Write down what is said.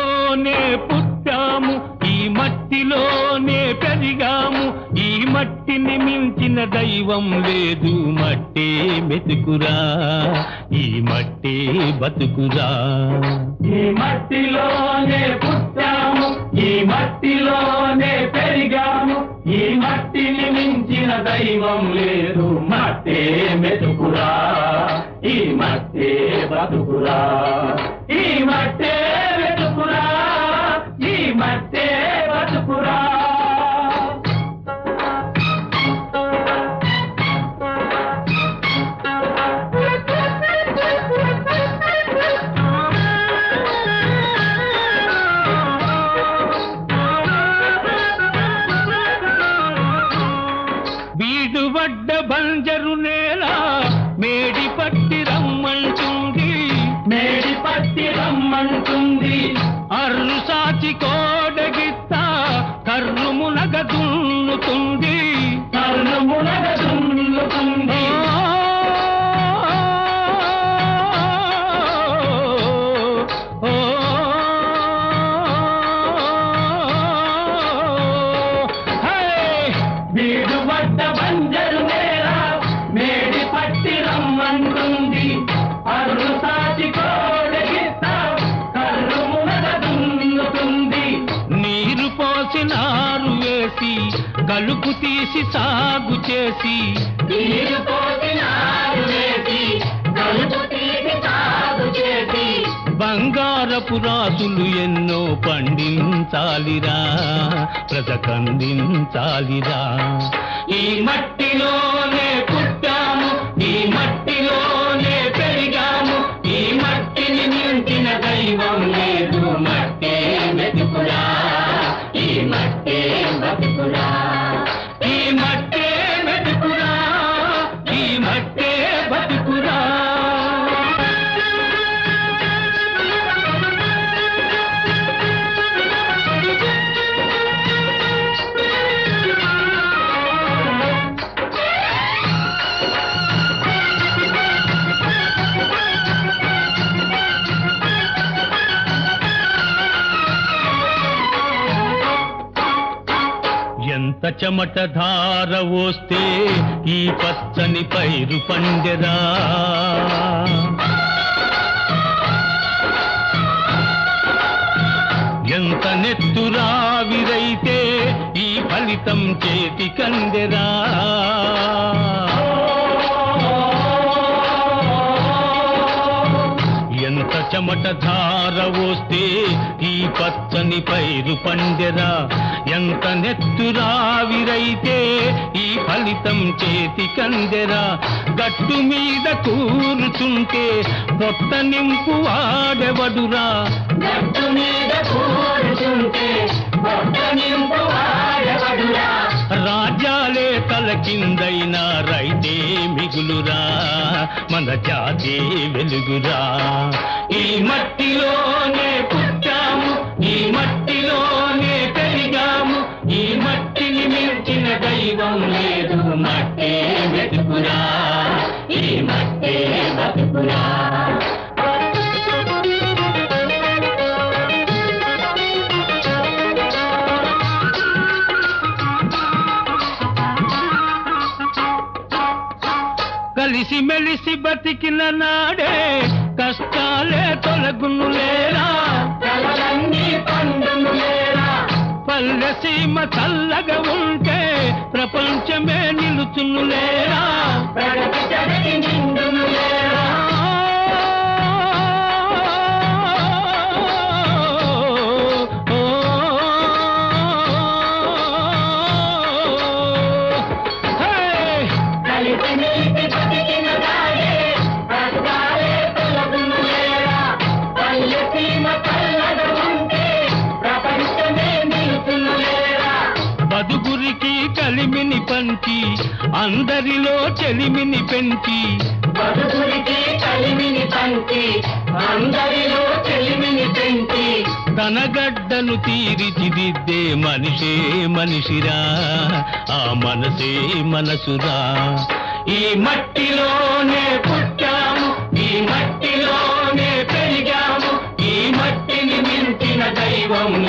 మట్టిలోనే పుట్టాము, ఈ మట్టిలోనే పెరిగాము, ఈ మట్టిని మించిన దైవం లేదు. మట్టే మెతుకురా, ఈ మట్టే బతుకురా. ఈ మట్టిలోనే పుట్టాము, ఈ మట్టిలోనే పెరిగాము, ఈ మట్టిని మించిన దైవం లేదు. మట్టే మెతుకురా, ఈ మట్టే బతుకురా. ఈ మట్టే మెతుకురా, ఈ మట్టే బతుకురా. బీడుబడ్డ బంజరు నేల మేడి పట్టి రమ్మంటుంది, మేడి పట్టి రమ్మంటుంది. అర్రు సాచి కోడగిత్త కర్రు మునగ దున్నుతుంది, కర్రు మునగ దున్నుతుంది. బీడుబడ్డ బంజరు నేల మేడి పట్టి రమ్మంటుంది, అర్రు సాచి కోడగిత్త కర్రు మునగ దున్నుతుంది. నీరు పోసి నారు వేసి కలుపు తీసి సాగు చేసి, నీరు పోసి నారు వేసి కలుపు తీసి సాగు చేసి, బంగారపు రాసులు ఎన్నో పండించాలిరా, బ్రతకందించాలిరా. ఈ మట్టిలోనే పుట్టాము, ఈ మట్టిలోనే పెరిగాము, ఈ మట్టిని మించిన దైవం లేదు. మట్టే మెతుకురా, ఈ మట్టే బతుకురా. ఈ మట్టే మెతుకురా, ఈ మట్టే బతుకురా. ఎంత చెమట ధార వస్తే ఈ పచ్చని పైరు పండెరా, ఎంత నెత్తురావిరైతే ఈ ఫలితం చేతి కందెరా. ఎంత చెమట ధార వస్తే ఈ పచ్చని పైరు పండెరా, ఎంత నెత్తురావిరైతే ఈ ఫలితం చేతి కందెరా. గట్టు మీద కూర్చుంటే పొట్ట నింపు వాడెవడురా, గట్టు మీద కూర్చుంటే పొట్ట నింపు వాడెవడురా. రాజ్యాలే తల కిందైనా రైతే మిగులురా, మన జాతే వెలుగురా. ఈ మట్టిలోనే పుట్టాము, ఈ మట్టిలోనే పెరిగాము, ఈ మట్టిని మించిన దైవం లేదు. మట్టే వెతుకురా, ఈ మట్టే బతుకురా. కలిసి మెలిసి బతికిన నాడే కష్టాలే తొలగును లేరా, కలలన్నీ పండును లేరా. పల్లె సీమ చల్లగా ఉంటే ప్రపంచమే నిలుచును లేరా. ప్రగతి జరిగి నిండును లేరా. కలిసి మెలిసి బతికిన నాడే కష్టాలే తొలగును లేరా. పల్లె సీమ చల్లగా ఉంటే ప్రపంచమే నిలుచును లేరా. బదుగురికి కలిమిని పంచి అందరిలో చెలిమిని పెంచి, బతుకురికి కలిమిని పంచి అందరిలో చెలిమిని పెంచి, తన గడ్డను తీర్చిదిద్దే మనిషే మనిషిరా, ఆ మనసే మనసురా. ఈ మట్టిలోనే పుట్టాము, ఈ మట్టిలోనే పెరిగాము, ఈ మట్టిని మించిన దైవం